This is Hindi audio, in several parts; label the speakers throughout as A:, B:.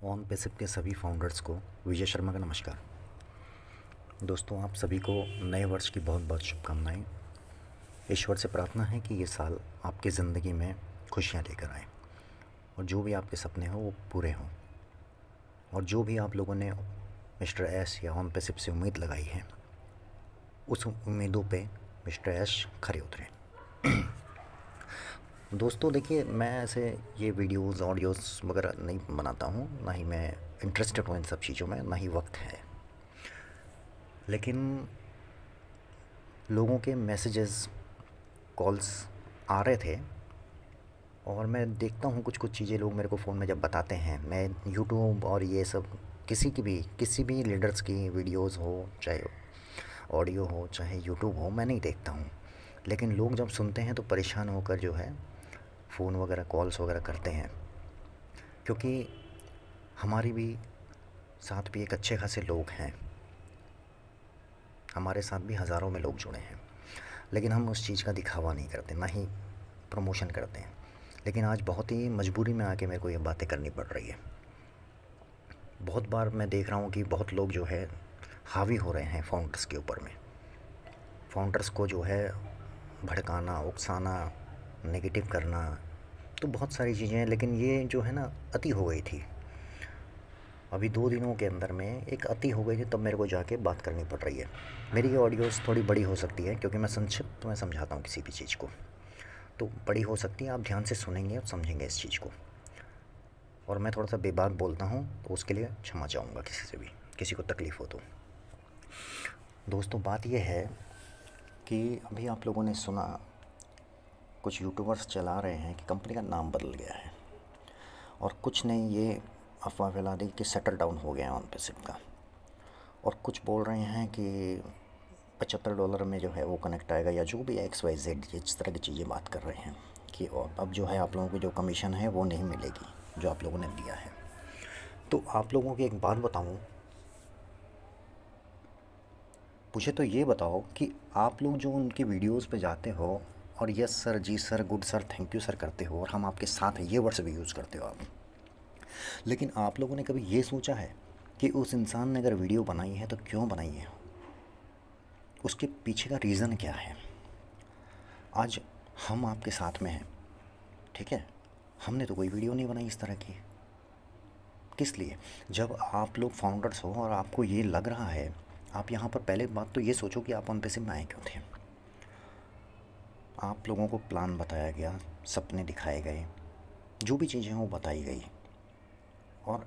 A: ऑन पेसिप के सभी फाउंडर्स को विजय शर्मा का नमस्कार। दोस्तों, आप सभी को नए वर्ष की बहुत बहुत शुभकामनाएं। ईश्वर से प्रार्थना है कि ये साल आपकी ज़िंदगी में खुशियां लेकर आए और जो भी आपके सपने हों वो पूरे हों, और जो भी आप लोगों ने मिस्टर एस या ऑन पेसिप से उम्मीद लगाई है उस उम्मीदों पे मिस्टर एस खरे उतरे। दोस्तों देखिए, मैं ऐसे ये वीडियोज़ ऑडियोज़ वगैरह नहीं बनाता हूँ, ना ही मैं इंटरेस्टेड हूँ इन सब चीज़ों में, ना ही वक्त है। लेकिन लोगों के मैसेजेस, कॉल्स आ रहे थे और मैं देखता हूँ कुछ कुछ चीज़ें लोग मेरे को फ़ोन में जब बताते हैं। मैं यूट्यूब और ये सब किसी भी लीडर्स की वीडियोस हो, चाहे ऑडियो हो, चाहे यूट्यूब हो, मैं नहीं देखता हूँ। लेकिन लोग जब सुनते हैं तो परेशान होकर जो है फ़ोन वगैरह कॉल्स वगैरह करते हैं, क्योंकि हमारी भी साथ भी एक अच्छे खासे लोग हैं, हमारे साथ भी हज़ारों में लोग जुड़े हैं। लेकिन हम उस चीज़ का दिखावा नहीं करते, ना ही प्रमोशन करते हैं। लेकिन आज बहुत ही मजबूरी में आके मेरे को ये बातें करनी पड़ रही है। बहुत बार मैं देख रहा हूँ कि बहुत लोग जो है हावी हो रहे हैं फाउंडर्स के ऊपर में, फाउंडर्स को जो है भड़काना, उकसाना, नेगेटिव करना, तो बहुत सारी चीज़ें हैं। लेकिन ये जो है ना, अति हो गई थी। अभी 2 दिनों के अंदर में एक अति हो गई थी, तब मेरे को जाके बात करनी पड़ रही है। मेरी ये ऑडियोज़ थोड़ी बड़ी हो सकती है क्योंकि मैं संक्षिप्त में समझाता हूँ किसी भी चीज़ को, तो बड़ी हो सकती है। आप ध्यान से सुनेंगे और समझेंगे इस चीज़ को। और मैं थोड़ा सा बेबाक बोलता हूँ तो उसके लिए क्षमा चाहूँगा किसी से भी, किसी को तकलीफ़ हो तो। दोस्तों, बात यह है कि अभी आप लोगों ने सुना, कुछ यूट्यूबर्स चला रहे हैं कि कंपनी का नाम बदल गया है, और कुछ ने ये अफवाह फैला दी कि सेटल डाउन हो गया है ऑन पेसिप का, और कुछ बोल रहे हैं कि $75 में जो है वो कनेक्ट आएगा, या जो भी XYZ इस तरह की चीज़ें बात कर रहे हैं कि अब जो है आप लोगों की जो कमीशन है वो नहीं मिलेगी जो आप लोगों ने दिया है। तो आप लोगों की एक बात बताऊं, मुझे तो ये बताओ कि आप लोग जो उनकी वीडियोस पे जाते हो और यस सर, जी sir, good sir, thank you sir करते हो, और हम आपके साथ हैं, ये वर्ड्स भी यूज़ करते हो आप, लेकिन आप लोगों ने कभी ये सोचा है कि उस इंसान ने अगर वीडियो बनाई है तो क्यों बनाई है, उसके पीछे का रीज़न क्या है? आज हम आपके साथ में हैं, ठीक है, हमने तो कोई वीडियो नहीं बनाई इस तरह की। किस लिए? जब आप लोग फाउंडर्स हो और आपको ये लग रहा है, आप यहाँ पर पहले बात तो ये सोचो कि आप ऑन पेसिप में आए क्यों थे। आप लोगों को प्लान बताया गया, सपने दिखाए गए, जो भी चीज़ें वो बताई गई, और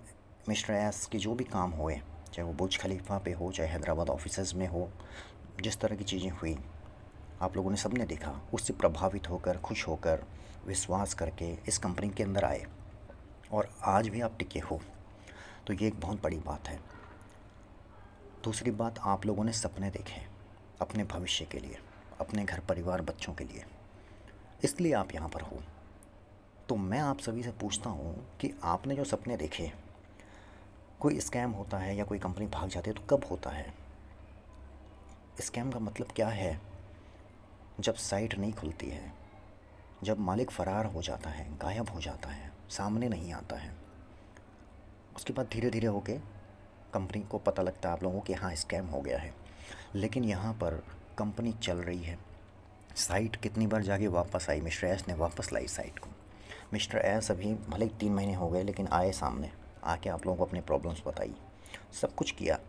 A: मिस्टर एस के जो भी काम हुए, चाहे वो बुर्ज खलीफा पे हो, चाहे हैदराबाद ऑफिसेज़ में हो, जिस तरह की चीज़ें हुई आप लोगों ने सबने देखा। उससे प्रभावित होकर, खुश होकर, विश्वास करके इस कंपनी के अंदर आए, और आज भी आप टिके हो, तो ये एक बहुत बड़ी बात है। दूसरी बात, आप लोगों ने सपने देखे अपने भविष्य के लिए, अपने घर परिवार बच्चों के लिए, इसलिए आप यहाँ पर हो। तो मैं आप सभी से पूछता हूँ कि आपने जो सपने देखे, कोई स्कैम होता है या कोई कंपनी भाग जाती है तो कब होता है? स्कैम का मतलब क्या है? जब साइट नहीं खुलती है, जब मालिक फ़रार हो जाता है, गायब हो जाता है, सामने नहीं आता है, उसके बाद धीरे धीरे होके कंपनी को पता लगता है आप लोगों को कि हाँ स्कैम हो गया है। लेकिन यहाँ पर कंपनी चल रही है, साइट कितनी बार जाके वापस आई, मिस्टर एस ने वापस लाई साइट को। मिस्टर एस अभी भले 3 महीने हो गए, लेकिन आए सामने, आके आप लोगों को अपनी प्रॉब्लम्स बताई, सब कुछ किया।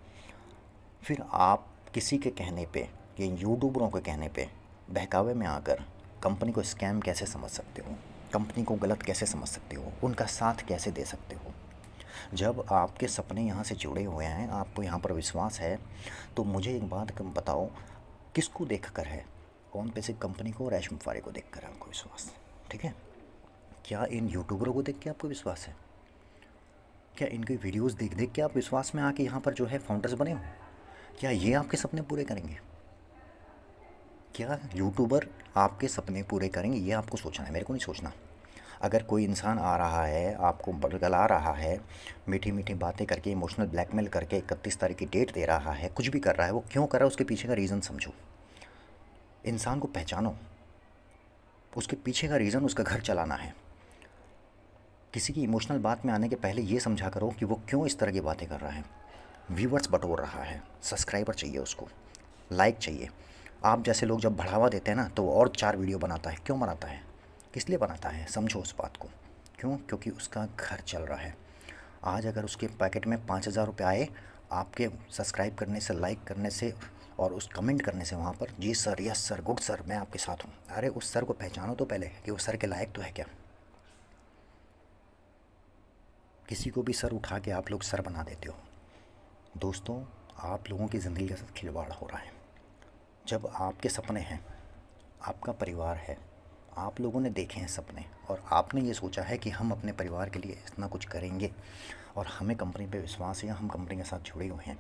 A: फिर आप किसी के कहने पे, ये यूट्यूबरों के कहने पे, बहकावे में आकर कंपनी को स्कैम कैसे समझ सकते हो, कंपनी को गलत कैसे समझ सकते हो, उनका साथ कैसे दे सकते हो? जब आपके सपने यहाँ से जुड़े हुए हैं, आपको यहाँ पर विश्वास है, तो मुझे एक बात बताओ, किसको देख कर है? ऑन पेसिप कंपनी को और रेशम फारे को देख कर है आपको विश्वास, ठीक है? क्या इन यूट्यूबरों को देख के आपको विश्वास है? क्या इनकी वीडियोस देख देख के आप विश्वास में आके यहाँ पर जो है फाउंडर्स बने हो? क्या ये आपके सपने पूरे करेंगे? क्या यूट्यूबर आपके सपने पूरे करेंगे? ये आपको सोचना है, मेरे को नहीं सोचना। अगर कोई इंसान आ रहा है, आपको बरगला रहा है, मीठी मीठी बातें करके, इमोशनल ब्लैकमेल करके 31 तारीख की डेट दे रहा है, कुछ भी कर रहा है, वो क्यों कर रहा है, उसके पीछे का रीज़न समझो, इंसान को पहचानो, उसके पीछे का रीज़न उसका घर चलाना है। किसी की इमोशनल बात में आने के पहले ये समझा करो कि वो क्यों इस तरह की बातें कर रहा है। व्यूवर्स बटोर रहा है, सब्सक्राइबर चाहिए उसको, लाइक चाहिए। आप जैसे लोग जब बढ़ावा देते हैं ना तो वो और 4 वीडियो बनाता है। क्यों बनाता है? किस लिए बनाता है? समझो उस बात को। क्यों? क्योंकि उसका घर चल रहा है। आज अगर उसके पैकेट में 5,000 रुपये आए आपके सब्सक्राइब करने से, लाइक करने से और उस कमेंट करने से वहाँ पर, जी sir, yes sir, good sir, मैं आपके साथ हूँ। अरे उस सर को पहचानो तो पहले कि वो सर के लायक तो है क्या। किसी को भी सर उठा के आप लोग सर बना देते हो। दोस्तों, आप लोगों की ज़िंदगी के साथ खिलवाड़ हो रहा है। जब आपके सपने हैं, आपका परिवार है, आप लोगों ने देखे हैं सपने और आपने ये सोचा है कि हम अपने परिवार के लिए इतना कुछ करेंगे और हमें कंपनी पे विश्वास है, हम कंपनी के साथ जुड़े हुए हैं,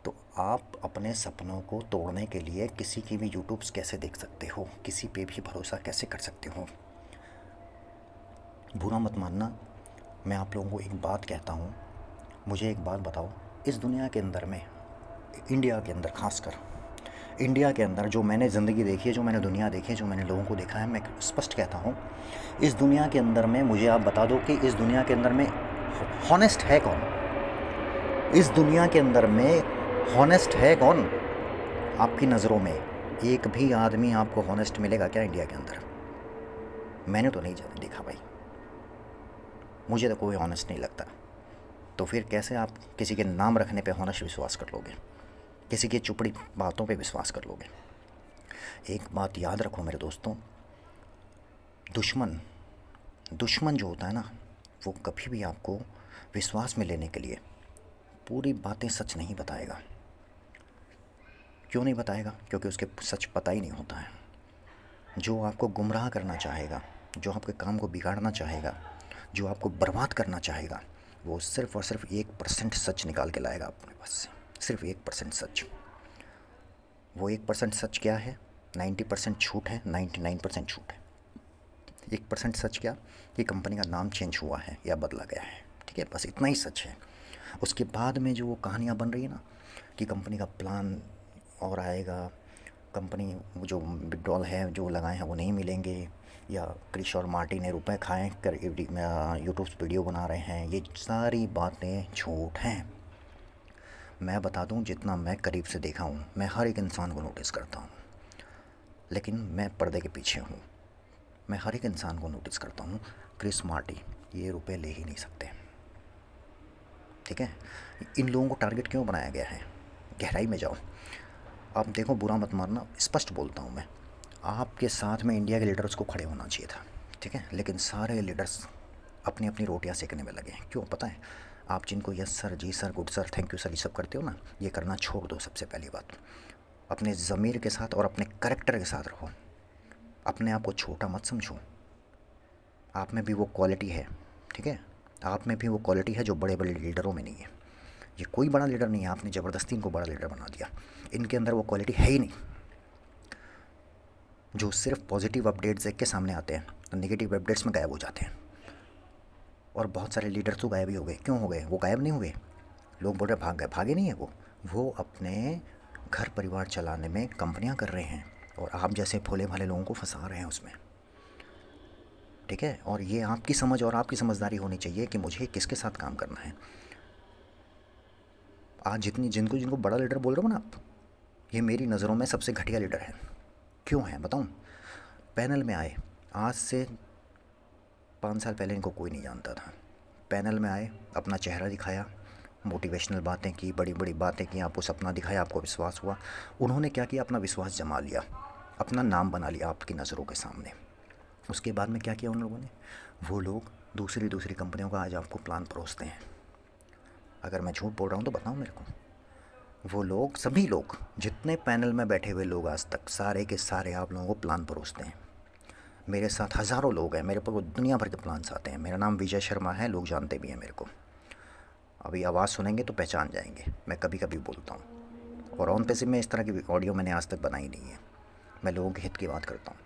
A: तो आप अपने सपनों को तोड़ने के लिए किसी की भी यूट्यूब्स कैसे देख सकते हो, किसी पे भी भरोसा कैसे कर सकते हो। बुरा मत मानना, मैं आप लोगों को एक बात कहता हूँ। मुझे एक बात बताओ, इस दुनिया के अंदर में, इंडिया के अंदर खासकर, इंडिया के अंदर जो मैंने ज़िंदगी देखी है, जो मैंने दुनिया देखी है, जो मैंने लोगों को देखा है, मैं स्पष्ट कहता हूँ, इस दुनिया के अंदर में मुझे आप बता दो कि इस दुनिया के अंदर में हॉनेस्ट है कौन? इस दुनिया के अंदर में हॉनेस्ट है कौन? आपकी नज़रों में एक भी आदमी आपको हॉनेस्ट मिलेगा क्या इंडिया के अंदर? मैंने तो नहीं देखा भाई, मुझे तो कोई हॉनेस्ट नहीं लगता। तो फिर कैसे आप किसी के नाम रखने पे हॉनेस्ट विश्वास कर लोगे, किसी की चुपड़ी बातों पे विश्वास कर लोगे? एक बात याद रखो मेरे दोस्तों, दुश्मन दुश्मन जो होता है ना, वो कभी भी आपको विश्वास में लेने के लिए पूरी बातें सच नहीं बताएगा। क्यों नहीं बताएगा? क्योंकि उसके सच पता ही नहीं होता है। जो आपको गुमराह करना चाहेगा, जो आपके काम को बिगाड़ना चाहेगा, जो आपको बर्बाद करना चाहेगा, वो सिर्फ़ और सिर्फ 1% सच निकाल के लाएगा अपने पास से। सिर्फ 1% सच। वो 1% सच क्या है? 90% झूठ है, 99% झूठ है। 1% सच क्या? कि कंपनी का नाम चेंज हुआ है या बदला गया है, ठीक है, बस इतना ही सच है। उसके बाद में जो वो कहानियाँ बन रही है ना कि कंपनी का प्लान और आएगा, कंपनी जो विड्रॉल है जो लगाए हैं वो नहीं मिलेंगे, या क्रिश और मार्टी ने रुपए खाए कर यूट्यूब वीडियो बना रहे हैं, ये सारी बातें झूठ हैं। मैं बता दूं, जितना मैं करीब से देखा हूं, मैं हर एक इंसान को नोटिस करता हूं, लेकिन मैं पर्दे के पीछे हूं। मैं हर एक इंसान को नोटिस करता हूं। क्रिस मार्टी ये रुपए ले ही नहीं सकते, ठीक है। इन लोगों को टारगेट क्यों बनाया गया है? गहराई में जाओ, आप देखो, बुरा मत मारना, स्पष्ट बोलता हूँ मैं। आपके साथ में इंडिया के लीडर्स को खड़े होना चाहिए था, ठीक है, लेकिन सारे लीडर्स अपनी अपनी रोटियां सेकने में लगे हैं। क्यों पता है? आप जिनको यस सर, जी sir, good sir, thank you sir ये सब करते हो ना, ये करना छोड़ दो। सबसे पहली बात, अपने ज़मीर के साथ और अपने करेक्टर के साथ रहो। अपने आप को छोटा मत समझो। आप में भी वो क्वालिटी है, ठीक है, आप में भी वो क्वालिटी है जो बड़े बड़े लीडरों में नहीं है। ये कोई बड़ा लीडर नहीं है, आपने ज़बरदस्ती इनको बड़ा लीडर बना दिया। इनके अंदर वो क्वालिटी है ही नहीं। जो सिर्फ पॉजिटिव अपडेट्स देख के सामने आते हैं तो नेगेटिव अपडेट्स में गायब हो जाते हैं। और बहुत सारे लीडर्स तो गायब ही हो गए। क्यों हो गए? वो गायब नहीं हुए, लोग बोल रहे भाग गए, भागे नहीं है वो अपने घर परिवार चलाने में कंपनियां कर रहे हैं और आप जैसे भोले भाले लोगों को फंसा रहे हैं उसमें, ठीक है। और ये आपकी समझ और आपकी समझदारी होनी चाहिए कि मुझे किसके साथ काम करना है। आज जिनको जिनको बड़ा लीडर बोल रहे हो ना आप, ये मेरी नज़रों में सबसे घटिया लीडर है। क्यों है बताऊं? पैनल में आए, आज से 5 साल पहले इनको कोई नहीं जानता था। पैनल में आए, अपना चेहरा दिखाया, मोटिवेशनल बातें की, बड़ी बड़ी बातें की, आपको सपना दिखाया, आपको विश्वास हुआ। उन्होंने क्या किया? अपना विश्वास जमा लिया, अपना नाम बना लिया आपकी नज़रों के सामने। उसके बाद में क्या किया उन लोगों ने? वो लोग दूसरी दूसरी कंपनियों का आज आपको प्लान परोसते हैं। अगर मैं झूठ बोल रहा हूँ तो बताओ मेरे को। वो लोग, सभी लोग, जितने पैनल में बैठे हुए लोग आज तक, सारे के सारे आप लोगों को प्लान परोसते हैं। मेरे साथ हज़ारों लोग हैं, मेरे पर दुनिया भर के प्लान्स आते हैं। मेरा नाम विजय शर्मा है, लोग जानते भी हैं मेरे को। अभी आवाज़ सुनेंगे तो पहचान जाएंगे, मैं कभी कभी बोलता हूँ। और ऑन पे से मैं इस तरह की ऑडियो मैंने आज तक बनाई नहीं है, मैं लोगों के हित की बात करता हूँ।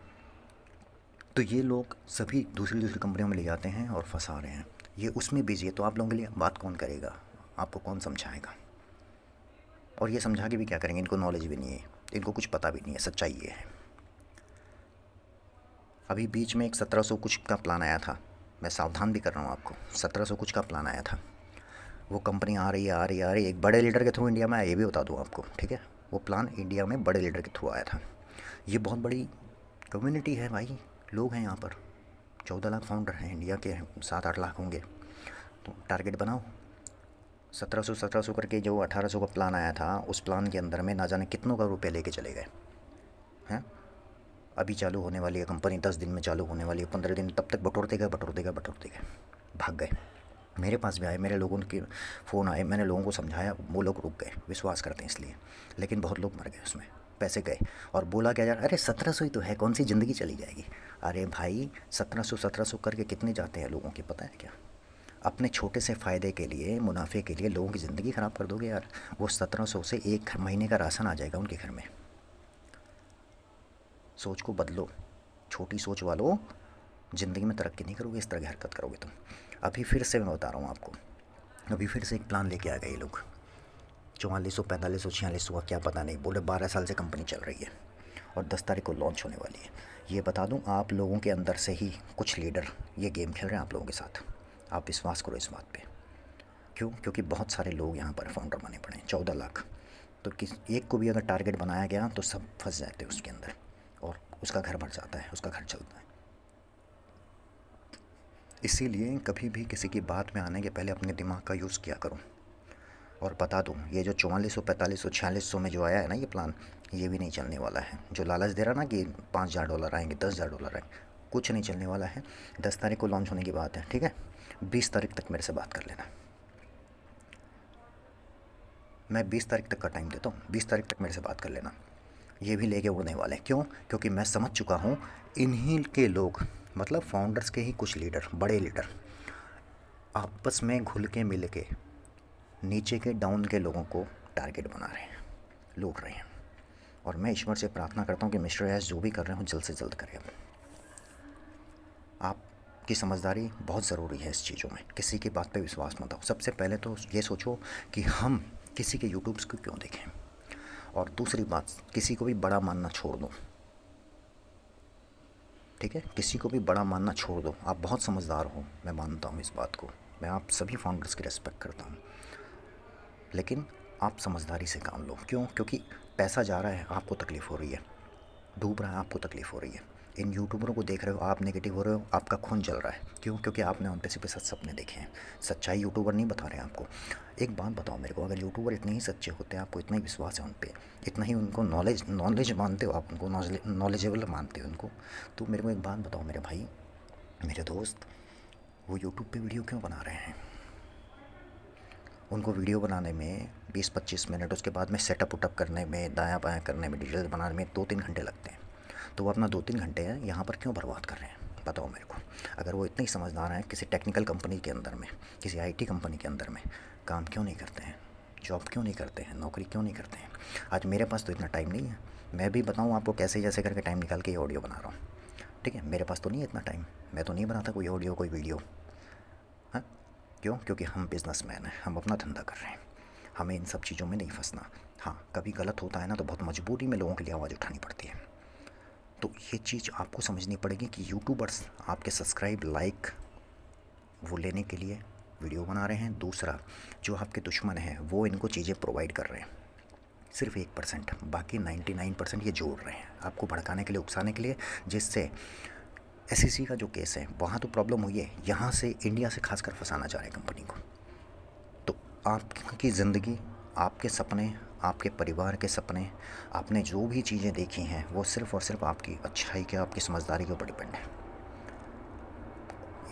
A: तो ये लोग सभी दूसरी दूसरी कंपनियों में ले जाते हैं और फंसा रहे हैं। ये उसमें बिजी है, तो आप लोगों के लिए बात कौन करेगा? आपको कौन समझाएगा? और ये समझा के भी क्या करेंगे? इनको नॉलेज भी नहीं है, इनको कुछ पता भी नहीं है। सच्चाई ये है। अभी बीच में एक 1700 कुछ का प्लान आया था, मैं सावधान भी कर रहा हूँ आपको। 1700 कुछ का प्लान आया था। वो कंपनी आ रही है, आ रही है, आ रही है, एक बड़े लीडर के थ्रू इंडिया में आया, ये भी बता दूँ आपको, ठीक है। वो प्लान इंडिया में बड़े लीडर के थ्रू आया था। ये बहुत बड़ी कम्युनिटी है भाई, लोग हैं यहाँ पर। 14 लाख फाउंडर हैं इंडिया के, 7-8 लाख होंगे। तो टारगेट बनाओ। 1700 करके जो 1800 का प्लान आया था, उस प्लान के अंदर में ना जाने कितनों का रुपये लेके चले गए हैं। अभी चालू होने वाली है कंपनी, 10 दिन में चालू होने वाली है, 15 दिन, तब तक बटोरते गए, बटोरते गए, बटोरते गए, भाग गए। मेरे पास भी आए, मेरे लोगों के फ़ोन आए, मैंने लोगों को समझाया, वो लोग रुक गए, विश्वास करते हैं इसलिए। लेकिन बहुत लोग मर गए उसमें, पैसे गए। और बोला क्या जा रहा, अरे 1700 ही तो है, कौन सी ज़िंदगी चली जाएगी। अरे भाई 1700 करके कितने जाते हैं लोगों के, पता है क्या। अपने छोटे से फ़ायदे के लिए, मुनाफे के लिए लोगों की ज़िंदगी ख़राब कर दोगे यार। वो 1700 से एक महीने का राशन आ जाएगा उनके घर में। सोच को बदलो, छोटी सोच वालों, ज़िंदगी में तरक्की नहीं करोगे इस तरह की हरकत करोगे तुम। अभी फिर से मैं बता रहा हूँ आपको, अभी फिर से एक प्लान लेके आ गए ये लोग। 4400, 4500, 4600 का क्या पता नहीं, बोले 12 साल से कंपनी चल रही है और 10 तारीख को लॉन्च होने वाली है। ये बता दूं, आप लोगों के अंदर से ही कुछ लीडर ये गेम खेल रहे हैं आप लोगों के साथ। आप विश्वास करो इस बात पे। क्यों? क्योंकि बहुत सारे लोग यहाँ पर फाउंडर बने पड़े हैं, 14 लाख। तो किस एक को भी अगर टारगेट बनाया गया तो सब फंस जाते हैं उसके अंदर, और उसका घर भर जाता है, उसका घर चलता है। इसीलिए कभी भी किसी की बात में आने के पहले अपने दिमाग का यूज़ किया करो। और बता दूँ, ये जो 4400, 4500, 4600 में जो आया है ना ये प्लान, ये भी नहीं चलने वाला है। जो लालच दे रहा ना कि $5000 आएंगे, $10,000 आएंगे, कुछ नहीं चलने वाला है। 10 तारीख को लॉन्च होने की बात है, ठीक है। 20 तारीख तक मेरे से बात कर लेना। मैं 20 तारीख तक का टाइम देता हूँ, 20 तारीख तक मेरे से बात कर लेना। ये भी लेके उड़ने वाले हैं। क्यों? क्योंकि मैं समझ चुका हूँ, इन्हीं के लोग, मतलब फाउंडर्स के ही कुछ लीडर, बड़े लीडर, आपस में घुल के मिल के नीचे के डाउन के लोगों को टारगेट बना रहे हैं, लूट रहे हैं। और मैं ईश्वर से प्रार्थना करता हूँ कि मिस्टर एस जो भी कर रहे हो जल्द से जल्द करें। आपकी समझदारी बहुत ज़रूरी है इस चीज़ों में। किसी की बात पे विश्वास मत आओ। सबसे पहले तो ये सोचो कि हम किसी के यूट्यूब्स को क्यों देखें। और दूसरी बात, किसी को भी बड़ा मानना छोड़ दो, ठीक है। किसी को भी बड़ा मानना छोड़ दो। आप बहुत समझदार हो, मैं मानता हूँ इस बात को। मैं आप सभी फाउंडर्स की रिस्पेक्ट करता हूँ, लेकिन आप समझदारी से काम लो। क्यों? क्योंकि पैसा जा रहा है, आपको तकलीफ़ हो रही है, डूब रहा है, आपको तकलीफ़ हो रही है। इन यूट्यूबरों को देख रहे हो, आप नेगेटिव हो रहे हो, आपका खून जल रहा है। क्यों? क्योंकि आपने उन पे सिर्फ सच सपने देखे हैं। सच्चाई यूट्यूबर नहीं बता रहे हैं आपको। एक बात बताओ मेरे को, अगर यूट्यूबर इतने ही सच्चे होते हैं, आपको इतना ही विश्वास है उन पे, इतना ही उनको नॉलेज मानते हो, आप उनको नॉलेजेबल मानते हो उनको, तो मेरे को एक बात बताओ मेरे भाई, मेरे दोस्त, वो यूट्यूब पे वीडियो क्यों बना रहे हैं? उनको वीडियो बनाने में 20-25 मिनट, उसके बाद में सेटअप उटअप करने में, दायां बायां करने में, डिटेल्स बनाने में 2-3 घंटे लगते हैं। तो वो अपना 2-3 घंटे हैं यहाँ पर क्यों बर्बाद कर रहे हैं, बताओ मेरे को। अगर वो इतने ही समझदार हैं, किसी टेक्निकल कंपनी के अंदर में, किसी आईटी कंपनी के अंदर में काम क्यों नहीं करते हैं, जॉब क्यों नहीं करते हैं, नौकरी क्यों नहीं करते हैं। आज मेरे पास तो इतना टाइम नहीं है। मैं भी बताऊँ आपको कैसे जैसे करके टाइम निकाल के ये ऑडियो बना रहा हूँ, ठीक है। मेरे पास तो नहीं है इतना टाइम, मैं तो नहीं बनाता कोई ऑडियो, कोई वीडियो। हाँ, क्यों? क्योंकि हम बिजनेसमैन हैं, हम अपना धंधा कर रहे हैं, हमें इन सब चीज़ों में नहीं फंसना। हाँ, कभी गलत होता है ना, तो बहुत मजबूरी में लोगों के लिए आवाज़ उठानी पड़ती है। तो ये चीज़ आपको समझनी पड़ेगी कि यूट्यूबर्स आपके सब्सक्राइब, लाइक वो लेने के लिए वीडियो बना रहे हैं। दूसरा, जो आपके दुश्मन हैं वो इनको चीज़ें प्रोवाइड कर रहे हैं, सिर्फ 1%, बाकी 99% ये जोड़ रहे हैं आपको भड़काने के लिए, उकसाने के लिए। जिससे एसईसी का जो केस है, वहाँ तो प्रॉब्लम हुई है, यहाँ से इंडिया से खासकर फंसाना चाह रहे हैं कंपनी को। तो आपकी ज़िंदगी, आपके सपने, आपके परिवार के सपने, आपने जो भी चीज़ें देखी हैं, वो सिर्फ़ और सिर्फ आपकी अच्छाई के, आपकी समझदारी के ऊपर डिपेंड है।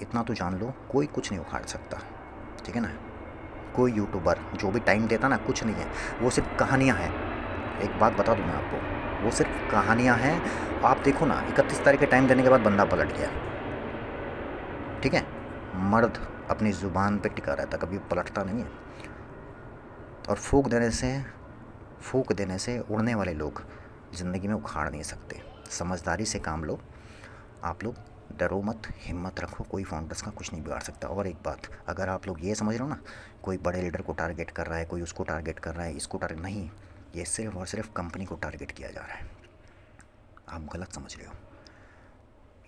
A: इतना तो जान लो, कोई कुछ नहीं उखाड़ सकता, ठीक है ना। कोई यूट्यूबर जो भी टाइम देता ना, कुछ नहीं है, वो सिर्फ कहानियाँ हैं। एक बात बता दूँ मैं आपको, वो सिर्फ कहानियाँ हैं। आप देखो ना, 31 तारीख के टाइम देने के बाद बंदा पलट गया, ठीक है। मर्द अपनी ज़ुबान पे टिका रहता, कभी पलटता नहीं है। और फूक देने से उड़ने वाले लोग ज़िंदगी में उखाड़ नहीं सकते। समझदारी से काम लो आप लोग, डरो मत, हिम्मत रखो, कोई फाउंडर्स का कुछ नहीं बिगाड़ सकता। और एक बात, अगर आप लोग ये समझ रहे हो ना, कोई बड़े लीडर को टारगेट कर रहा है, कोई उसको टारगेट कर रहा है, इसको टारगेट नहीं, ये सिर्फ और सिर्फ कंपनी को टारगेट किया जा रहा है। आप गलत समझ रहे हो।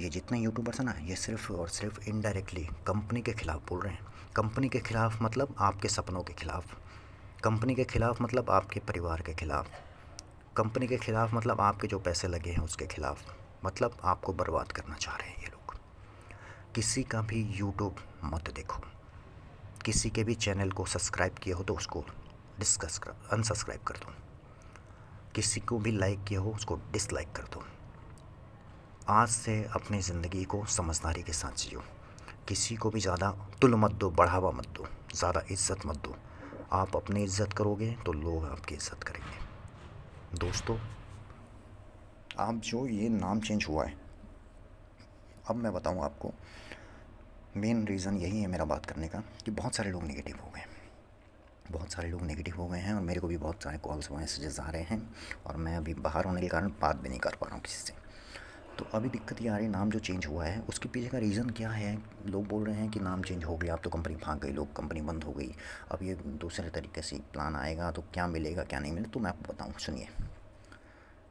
A: ये जितने यूट्यूबर्स हैं ना, ये सिर्फ़ और सिर्फ इनडायरेक्टली कंपनी के ख़िलाफ़ बोल रहे हैं। कंपनी के ख़िलाफ़ मतलब आपके सपनों के ख़िलाफ़, कंपनी के ख़िलाफ़ मतलब आपके परिवार के ख़िलाफ़, कंपनी के ख़िलाफ़ मतलब आपके जो पैसे लगे हैं उसके ख़िलाफ़, मतलब आपको बर्बाद करना चाह रहे हैं ये लोग। किसी का भी यूट्यूब मत देखो, किसी के भी चैनल को सब्सक्राइब किया हो तो उसको अनसब्सक्राइब कर दो, किसी को भी लाइक किया हो उसको डिसलाइक कर दो। आज से अपनी ज़िंदगी को समझदारी के साथ जियो। किसी को भी ज़्यादा तुल मत दो, बढ़ावा मत दो, ज़्यादा इज़्ज़त मत दो। आप अपनी इज़्ज़त करोगे तो लोग आपकी इज़्ज़त करेंगे। दोस्तों, आप जो ये नाम चेंज हुआ है, अब मैं बताऊँ आपको, मेन रीज़न यही है मेरा बात करने का कि बहुत सारे लोग नेगेटिव हो गए, बहुत सारे लोग नेगेटिव हो गए हैं और मेरे को भी बहुत सारे कॉल्स मैसेजेस आ रहे हैं और मैं अभी बाहर होने के कारण बात भी नहीं कर पा रहा हूँ किसी से। तो अभी दिक्कत ये आ रही है, नाम जो चेंज हुआ है उसके पीछे का रीज़न क्या है। लोग बोल रहे हैं कि नाम चेंज हो गया, अब तो कंपनी भाग गई, लोग कंपनी बंद हो गई, अब ये दूसरे तरीके से प्लान आएगा तो क्या मिलेगा क्या नहीं मिलेगा। तो मैं आपको बताऊँ, सुनिए।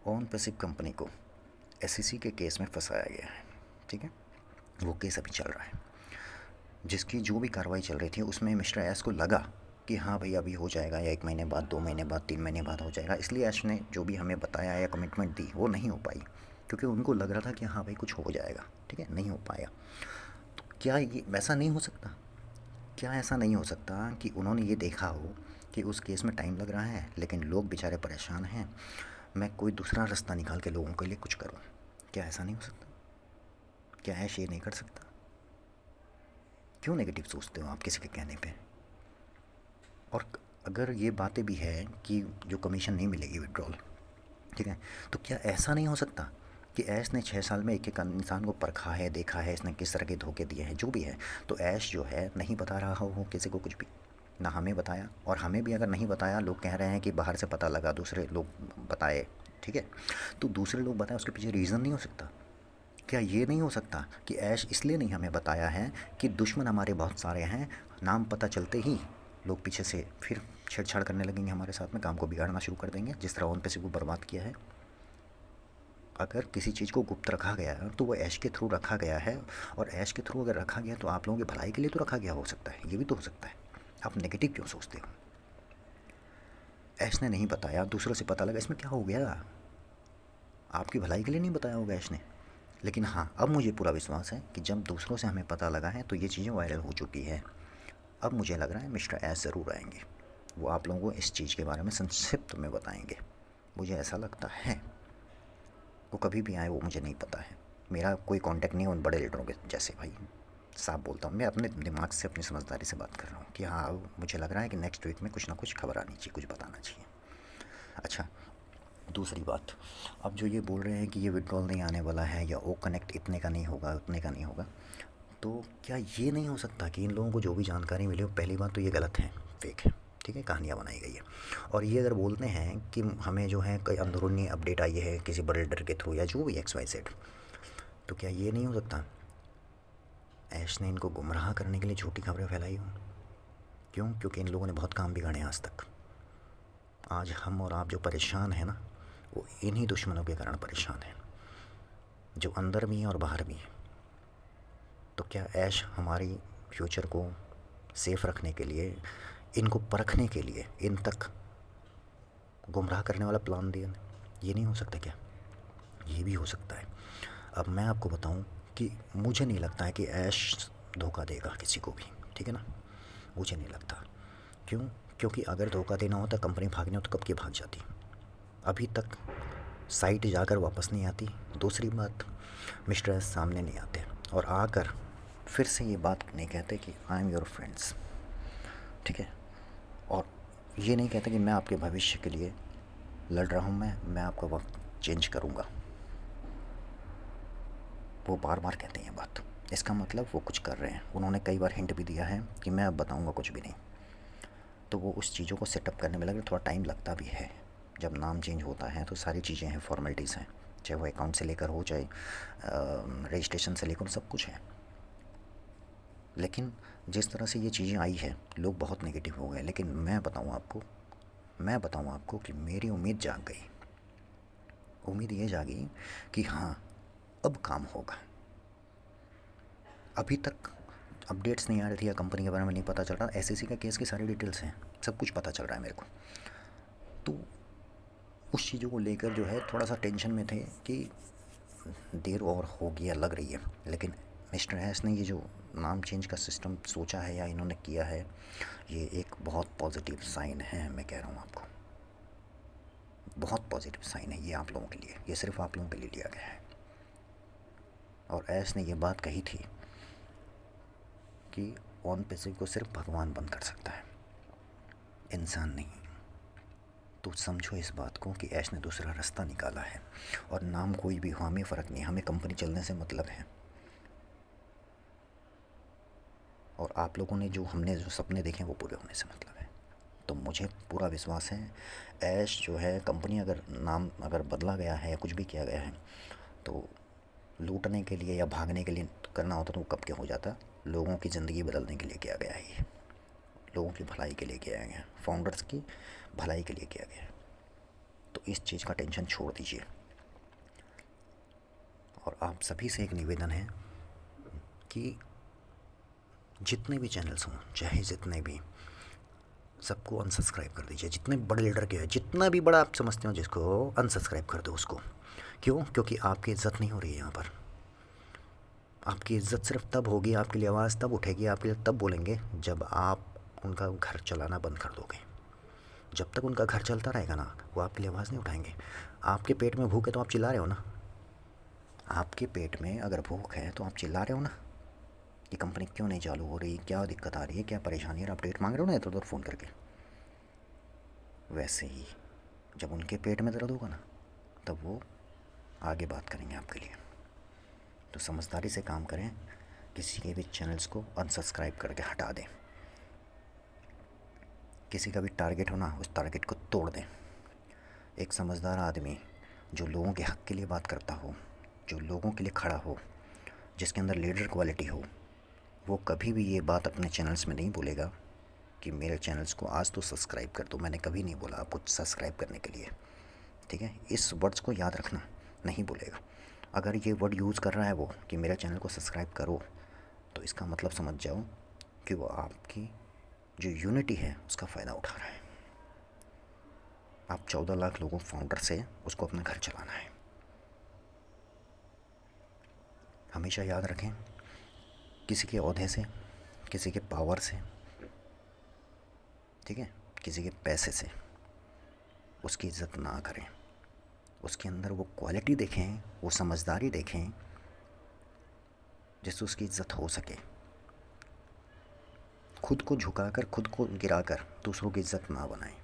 A: ऑन पैसिव कंपनी को एसईसी के केस में फंसाया गया है, ठीक है। वो केस अभी चल रहा है, जिसकी जो भी कार्रवाई चल रही थी उसमें मिस्टर एस को लगा कि हाँ भाई अभी हो जाएगा, या 1 महीने बाद, 2 महीने बाद, 3 महीने बाद हो जाएगा। इसलिए एस ने जो भी हमें बताया या कमिटमेंट दी वो नहीं हो पाई, क्योंकि उनको लग रहा था कि हाँ भाई कुछ हो जाएगा, ठीक है, नहीं हो पाया। तो क्या ये वैसा नहीं हो सकता? क्या ऐसा नहीं हो सकता कि उन्होंने ये देखा हो कि उस केस में टाइम लग रहा है लेकिन लोग बेचारे परेशान हैं, मैं कोई दूसरा रास्ता निकाल के लोगों के लिए कुछ करूं? क्या ऐसा नहीं हो सकता? क्या ऐश ये नहीं कर सकता? क्यों नेगेटिव सोचते हो आप किसी के कहने पे? और अगर ये बातें भी है कि जो कमीशन नहीं मिलेगी विड्रॉल, ठीक है, तो क्या ऐसा नहीं हो सकता कि ऐश ने 6 साल में एक एक इंसान को परखा है, देखा है, इसने किस तरह के धोखे दिए हैं, जो भी है, तो ऐश जो है नहीं बता रहा हो किसी को कुछ भी, ना हमें बताया, और हमें भी अगर नहीं बताया, लोग कह रहे हैं कि बाहर से पता लगा, दूसरे लोग बताए, ठीक है, तो दूसरे लोग बताए, उसके पीछे रीज़न नहीं हो सकता? क्या ये नहीं हो सकता कि ऐश इसलिए नहीं हमें बताया है कि दुश्मन हमारे बहुत सारे हैं, नाम पता चलते ही लोग पीछे से फिर छेड़छाड़ करने लगेंगे हमारे साथ में, काम को बिगाड़ना शुरू कर देंगे, जिस तरह ओन पैसे को बर्बाद किया है। अगर किसी चीज़ को गुप्त रखा गया है तो वो ऐश के थ्रू रखा गया है, और ऐश के थ्रू अगर रखा गया तो आप लोगों की भलाई के लिए तो रखा गया हो सकता है, ये भी तो हो सकता है। आप नेगेटिव क्यों सोचते हो? ऐश ने नहीं बताया, दूसरों से पता लगा, इसमें क्या हो गया? आपकी भलाई के लिए नहीं बताया होगा ऐश ने। लेकिन हाँ, अब मुझे पूरा विश्वास है कि जब दूसरों से हमें पता लगा है तो ये चीज़ें वायरल हो चुकी है। अब मुझे लग रहा है मिस्टर एस ज़रूर आएंगे, वो आप लोगों को इस चीज़ के बारे में संक्षिप्त में बताएंगे। मुझे ऐसा लगता है वो कभी भी आए वो मुझे नहीं पता है, मेरा कोई कांटेक्ट नहीं है उन बड़े लीडरों के जैसे। भाई साफ बोलता हूँ, मैं अपने दिमाग से, अपनी समझदारी से बात कर रहा हूँ कि हाँ, अब मुझे लग रहा है कि नेक्स्ट वीक में कुछ ना कुछ खबर आनी चाहिए, कुछ बताना चाहिए। अच्छा, दूसरी बात, अब जो ये बोल रहे हैं कि ये विड्रॉल नहीं आने वाला है, या ओ कनेक्ट इतने का नहीं होगा, उतने का नहीं होगा, तो क्या ये नहीं हो सकता कि इन लोगों को जो भी जानकारी मिली हो, पहली बात तो ये गलत है, फेक है, ठीक है, कहानियाँ बनाई गई है। और ये अगर बोलते हैं कि हमें जो है कोई अंदरूनी अपडेट आई है किसी बड़े लीडर के थ्रू या जो भी XYZ, तो क्या ये नहीं हो सकता ऐश ने इनको गुमराह करने के लिए झूठी खबरें फैलाई हो? क्यों? क्योंकि इन लोगों ने बहुत काम बिगाड़े हैं आज तक। आज हम और आप जो परेशान हैं ना, वो इन्हीं दुश्मनों के कारण परेशान हैं, जो अंदर भी हैं और बाहर भी हैं। तो क्या ऐश हमारी फ्यूचर को सेफ़ रखने के लिए, इनको परखने के लिए इन तक गुमराह करने वाला प्लान दिया? ये नहीं हो सकता क्या? ये भी हो सकता है। अब मैं आपको बताऊं कि मुझे नहीं लगता है कि ऐश धोखा देगा किसी को भी, ठीक है ना, मुझे नहीं लगता। क्यों? क्योंकि अगर धोखा देना होता, कंपनी भागनी हो तो कब की भाग जाती, अभी तक साइट जाकर वापस नहीं आती। दूसरी बात, मिस्टर एस सामने नहीं आते और आकर फिर से ये बात नहीं कहते कि आई एम योर फ्रेंड्स, ठीक है, और ये नहीं कहते कि मैं आपके भविष्य के लिए लड़ रहा हूँ, मैं आपका वक्त चेंज करूँगा। वो बार बार कहते हैं ये बात, इसका मतलब वो कुछ कर रहे हैं। उन्होंने कई बार हिंट भी दिया है कि मैं अब बताऊँगा कुछ भी नहीं। तो वो उस चीज़ों को सेटअप करने में लगे, थोड़ा टाइम लगता भी है। जब नाम चेंज होता है तो सारी चीज़ें हैं, फॉर्मेलिटीज़ हैं, चाहे वो अकाउंट से लेकर हो, चाहे रजिस्ट्रेशन से लेकर, सब कुछ है। लेकिन जिस तरह से ये चीज़ें आई है, लोग बहुत नेगेटिव हो गए। लेकिन मैं बताऊँ आपको कि मेरी उम्मीद जाग गई। उम्मीद ये जागी कि हाँ, अब काम होगा, अभी तक अपडेट्स नहीं आ रही थी या कंपनी के बारे में नहीं पता चल रहा। एसएससी का केस की सारी डिटेल्स हैं, सब कुछ पता चल रहा है मेरे को। तो उस चीज़ों को लेकर जो है थोड़ा सा टेंशन में थे कि देर और होगी या लग रही है। लेकिन मिस्टर एस ने ये जो नाम चेंज का सिस्टम सोचा है या इन्होंने किया है, ये एक बहुत पॉजिटिव साइन है। मैं कह रहा हूँ आपको, बहुत पॉजिटिव साइन है ये आप लोगों के लिए। ये सिर्फ आप लोगों के लिए लिया गया है। और एस ने ये बात कही थी कि ऑन पेसिव को सिर्फ भगवान बंद कर सकता है, इंसान नहीं। तो समझो इस बात को कि ऐश ने दूसरा रास्ता निकाला है। और नाम कोई भी हो, हमें फ़र्क नहीं, हमें कंपनी चलने से मतलब है। और आप लोगों ने जो हमने जो सपने देखे वो पूरे होने से मतलब है। तो मुझे पूरा विश्वास है ऐश जो है कंपनी, अगर नाम अगर बदला गया है या कुछ भी किया गया है तो लूटने के लिए या भागने के लिए करना होता तो वो कब के हो जाता। लोगों की ज़िंदगी बदलने के लिए किया गया है ये, लोगों की भलाई के लिए किया गया, फाउंडर्स की भलाई के लिए किया गया। तो इस चीज़ का टेंशन छोड़ दीजिए। और आप सभी से एक निवेदन है कि जितने भी चैनल्स हों, चाहे जितने भी, सबको अनसब्सक्राइब कर दीजिए। जितने बड़े लीडर के हैं, जितना भी बड़ा आप समझते हो जिसको, अनसब्सक्राइब कर दो उसको। क्यों? क्योंकि आपकी इज़्ज़त नहीं हो रही है यहाँ पर। आपकी इज़्ज़त सिर्फ तब होगी, आपके लिए आवाज़ तब उठेगी, आपके लिए तब बोलेंगे जब आप उनका घर चलाना बंद कर दोगे। जब तक उनका घर चलता रहेगा ना, वो आपके लिए आवाज़ नहीं उठाएंगे। आपके पेट में भूख है तो आप चिल्ला रहे हो ना। आपके पेट में अगर भूख है तो आप चिल्ला रहे हो ना कि कंपनी क्यों नहीं चालू हो रही, क्या दिक्कत आ रही है, क्या परेशानी है, और अपडेट मांग रहे हो ना इधर उधर फ़ोन करके। वैसे ही जब उनके पेट में दर्द होगा ना, तब वो आगे बात करेंगे आपके लिए। तो समझदारी से काम करें, किसी के भी चैनल्स को अनसब्सक्राइब करके हटा दें। किसी का भी टारगेट हो ना, उस टारगेट को तोड़ दें। एक समझदार आदमी जो लोगों के हक़ के लिए बात करता हो, जो लोगों के लिए खड़ा हो, जिसके अंदर लीडर क्वालिटी हो, वो कभी भी ये बात अपने चैनल्स में नहीं बोलेगा कि मेरे चैनल्स को आज तो सब्सक्राइब कर दो। मैंने कभी नहीं बोला आपको सब्सक्राइब करने के लिए, ठीक है? इस वर्ड्स को याद रखना, नहीं बोलेगा। अगर ये वर्ड यूज़ कर रहा है वो कि मेरे चैनल को सब्सक्राइब करो, तो इसका मतलब समझ जाओ कि वो आपकी जो यूनिटी है उसका फ़ायदा उठा रहा है। आप 14 लाख लोगों फाउंडर से उसको अपना घर चलाना है। हमेशा याद रखें, किसी के ओहदे से, किसी के पावर से, ठीक है, किसी के पैसे से उसकी इज़्ज़त ना करें। उसके अंदर वो क्वालिटी देखें, वो समझदारी देखें जिससे उसकी इज़्ज़त हो सके। खुद को झुकाकर, खुद को गिराकर दूसरों की इज़्ज़त ना बनाएं।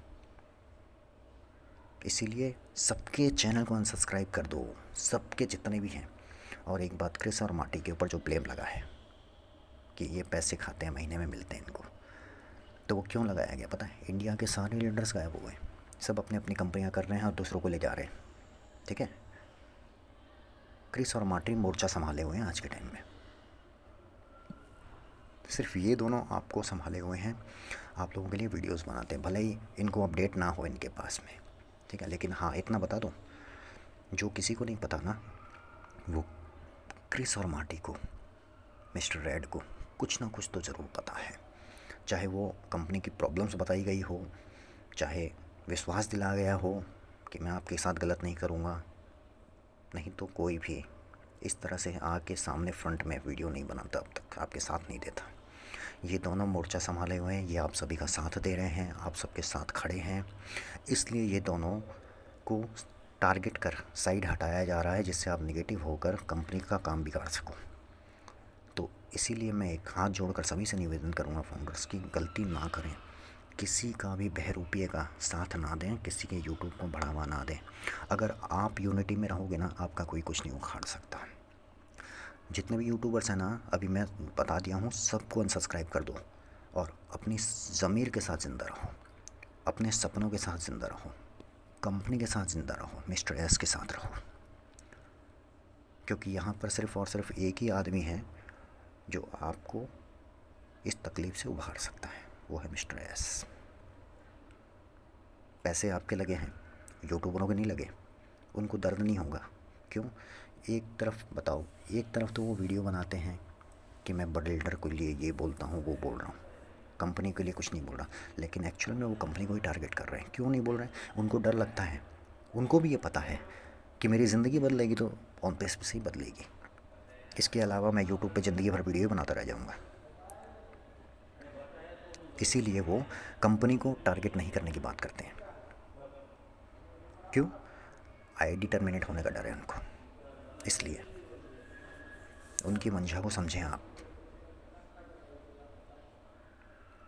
A: इसीलिए सबके चैनल को अनसब्सक्राइब कर दो, सबके जितने भी हैं। और एक बात, क्रिस और मार्टी के ऊपर जो ब्लेम लगा है कि ये पैसे खाते हैं, महीने में मिलते हैं इनको, तो वो क्यों लगाया गया पता है? इंडिया के सारे लीडर्स गायब हुए, सब अपनी अपनी कंपनियां कर रहे हैं और दूसरों को ले जा रहे हैं, ठीक है? क्रिस और मार्टी मोर्चा संभाले हुए हैं आज के टाइम में। सिर्फ ये दोनों आपको संभाले हुए हैं, आप लोगों के लिए वीडियोस बनाते हैं, भले ही इनको अपडेट ना हो इनके पास में, ठीक है? लेकिन हाँ, इतना बता दूँ, जो किसी को नहीं पता ना, वो क्रिस और मार्टी को, मिस्टर रेड को कुछ ना कुछ तो ज़रूर पता है। चाहे वो कंपनी की प्रॉब्लम्स बताई गई हो, चाहे विश्वास दिलाया गया हो कि मैं आपके साथ गलत नहीं करूँगा, नहीं तो कोई भी इस तरह से आके सामने फ्रंट में वीडियो नहीं बनाता, अब तक आपके साथ नहीं देता। ये दोनों मोर्चा संभाले हुए हैं, ये आप सभी का साथ दे रहे हैं, आप सबके साथ खड़े हैं। इसलिए ये दोनों को टारगेट कर साइड हटाया जा रहा है, जिससे आप नेगेटिव होकर कंपनी का काम बिगाड़ सको। तो इसीलिए मैं एक हाथ जोड़कर सभी से निवेदन करूँगा, फाउंडर्स की गलती ना करें, किसी का भी बहरूपिये का साथ ना दें, किसी के यूट्यूब को बढ़ावा ना दें। अगर आप यूनिटी में रहोगे ना, आपका कोई कुछ नहीं उखाड़ सकता। जितने भी यूट्यूबर्स हैं ना, अभी मैं बता दिया हूँ, सबको अनसब्सक्राइब कर दो और अपनी ज़मीर के साथ ज़िंदा रहो, अपने सपनों के साथ ज़िंदा रहो, कंपनी के साथ ज़िंदा रहो, मिस्टर एस के साथ रहो। क्योंकि यहाँ पर सिर्फ़ और सिर्फ एक ही आदमी है जो आपको इस तकलीफ़ से उभार सकता है, वो है मिस्टर एस। पैसे आपके लगे हैं, यूट्यूबरों के नहीं लगे, उनको दर्द नहीं होगा। क्यों? एक तरफ बताओ, एक तरफ तो वो वीडियो बनाते हैं कि मैं बिल्डर के लिए ये बोलता हूँ वो बोल रहा हूँ, कंपनी के लिए कुछ नहीं बोल रहा, लेकिन एक्चुअल में वो कंपनी को ही टारगेट कर रहे हैं। क्यों नहीं बोल रहे हैं? उनको डर लगता है, उनको भी ये पता है कि मेरी ज़िंदगी बदलेगी तो ऑन पेस से ही बदलेगी, इसके अलावा मैं यूट्यूब पे ज़िंदगी भर वीडियो बनाता रह जाऊँगा। इसीलिए वो कंपनी को टारगेट नहीं करने की बात करते हैं। क्यों? आईडी टर्मिनेट होने का डर है उनको, इसलिए उनकी मंशा को समझें आप।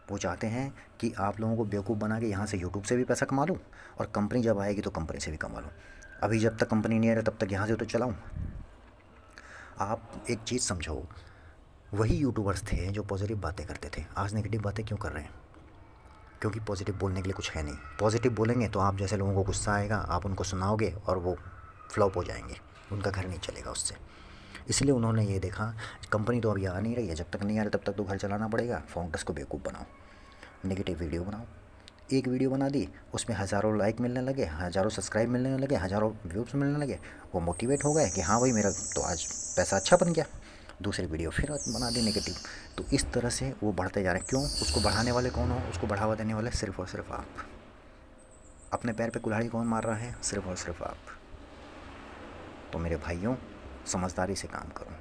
A: वो चाहते हैं कि आप लोगों को बेवकूफ़ बना के यहाँ से यूट्यूब से भी पैसा कमा लूँ, और कंपनी जब आएगी तो कंपनी से भी कमा लूँ। अभी जब तक कंपनी नहीं आ रहा तब तक यहाँ से तो चलाऊँ। आप एक चीज़ समझो, वही यूट्यूबर्स थे जो पॉजिटिव बातें करते थे, आज नेगेटिव बातें क्यों कर रहे हैं? क्योंकि पॉजिटिव बोलने के लिए कुछ है नहीं। पॉजिटिव बोलेंगे तो आप जैसे लोगों को गुस्सा आएगा, आप उनको सुनाओगे और वो फ्लॉप हो जाएंगे, उनका घर नहीं चलेगा उससे। इसलिए उन्होंने ये देखा कंपनी तो अभी आ नहीं रही है, जब तक नहीं आ रही तब तक तो घर चलाना पड़ेगा, फाउंडर्स को बेवकूफ़ बनाओ, नेगेटिव वीडियो बनाओ। एक वीडियो बना दी, उसमें हज़ारों लाइक मिलने लगे, हज़ारों सब्सक्राइब मिलने लगे, हज़ारों व्यूज़ मिलने लगे, वो मोटिवेट हो गए कि हाँ भाई मेरा तो आज पैसा अच्छा बन गया। दूसरी वीडियो फिर बना दी नेगेटिव। तो इस तरह से वो बढ़ते जा रहे हैं। क्यों? उसको बढ़ाने वाले कौन हो? उसको बढ़ावा देने वाले सिर्फ़ और सिर्फ आप। अपने पैर पे कुल्हाड़ी कौन मार रहा है? सिर्फ़ और सिर्फ आप। तो मेरे भाइयों, समझदारी से काम करो।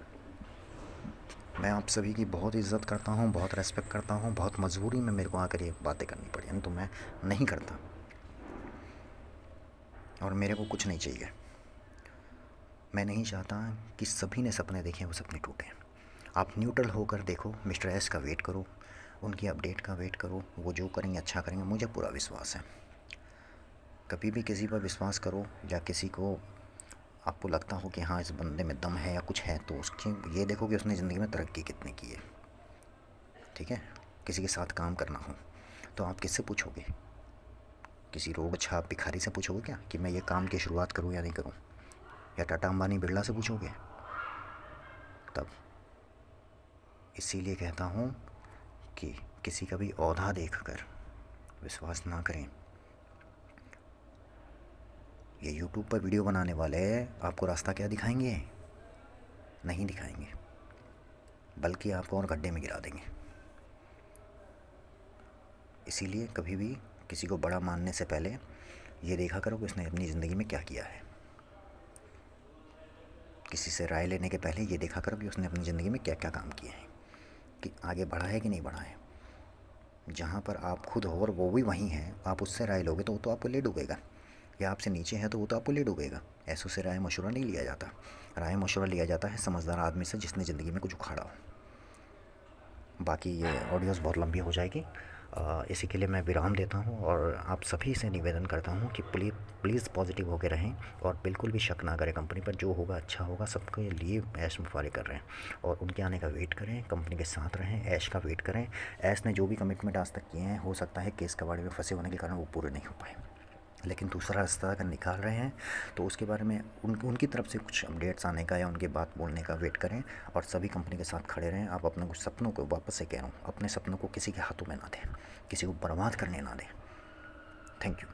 A: मैं आप सभी की बहुत इज़्ज़त करता हूँ, बहुत रेस्पेक्ट करता हूँ, बहुत मजबूरी में मेरे को आकर ये बातें करनी पड़ी, नहीं तो मैं नहीं करता। और मेरे को कुछ नहीं चाहिए। मैं नहीं चाहता कि सभी ने सपने देखे वो सपने टूटें। आप न्यूट्रल होकर देखो, मिस्टर एस का वेट करो, उनकी अपडेट का वेट करो, वो जो करेंगे अच्छा करेंगे, मुझे पूरा विश्वास है। कभी भी किसी पर विश्वास करो या किसी को आपको लगता हो कि हाँ इस बंदे में दम है या कुछ है, तो उसकी ये देखो कि उसने ज़िंदगी में तरक्की कितनी की है। ठीक है? किसी के साथ काम करना हो तो आप किससे पूछोगे? किसी रोड छाप भिखारी से पूछोगे क्या कि मैं ये काम की शुरुआत करूँ या नहीं करूँ? या टाटा अंबानी बिरला से पूछोगे? तब इसीलिए कहता हूँ कि किसी का भी औधा देखकर विश्वास ना करें। ये यूट्यूब पर वीडियो बनाने वाले आपको रास्ता क्या दिखाएंगे? नहीं दिखाएंगे, बल्कि आपको और गड्ढे में गिरा देंगे। इसीलिए कभी भी किसी को बड़ा मानने से पहले ये देखा करो कि उसने अपनी ज़िंदगी में क्या किया है। किसी से राय लेने के पहले ये देखा करो कि उसने अपनी ज़िंदगी में क्या क्या काम किए हैं, कि आगे बढ़ा है कि नहीं बढ़ा है। जहाँ पर आप खुद हो और वो भी वहीं है, आप उससे राय लोगे तो वो तो आपको ले डूबेगा, या आपसे नीचे है तो वो तो आपको ले डूबेगा। ऐसों से राय मशवरा नहीं लिया जाता। राय मशवरा लिया जाता है समझदार आदमी से जिसने ज़िंदगी में कुछ उखाड़ा हो। बाकी ये ऑडियोज़ बहुत लंबी हो जाएगी, इसी के लिए मैं विराम देता हूँ और आप सभी से निवेदन करता हूँ कि प्लीज़ पॉजिटिव होकर रहें और बिल्कुल भी शक ना करें कंपनी पर। जो होगा अच्छा होगा, सबके लिए ऐश मुफारे कर रहे हैं और उनके आने का वेट करें, कंपनी के साथ रहें, ऐश का वेट करें। ऐश ने जो भी कमिटमेंट आज तक किए हैं, हो सकता है केस कबाड़े में फंसे होने के कारण वो पूरे नहीं हो पाए, लेकिन दूसरा रास्ता अगर निकाल रहे हैं तो उसके बारे में उनकी तरफ से कुछ अपडेट्स आने का या उनकी बात बोलने का वेट करें और सभी कंपनी के साथ खड़े रहें। आप अपने कुछ सपनों को, वापस से कह रहा हूँ, अपने सपनों को किसी के हाथों में ना दें, किसी को बर्बाद करने ना दें। Thank you.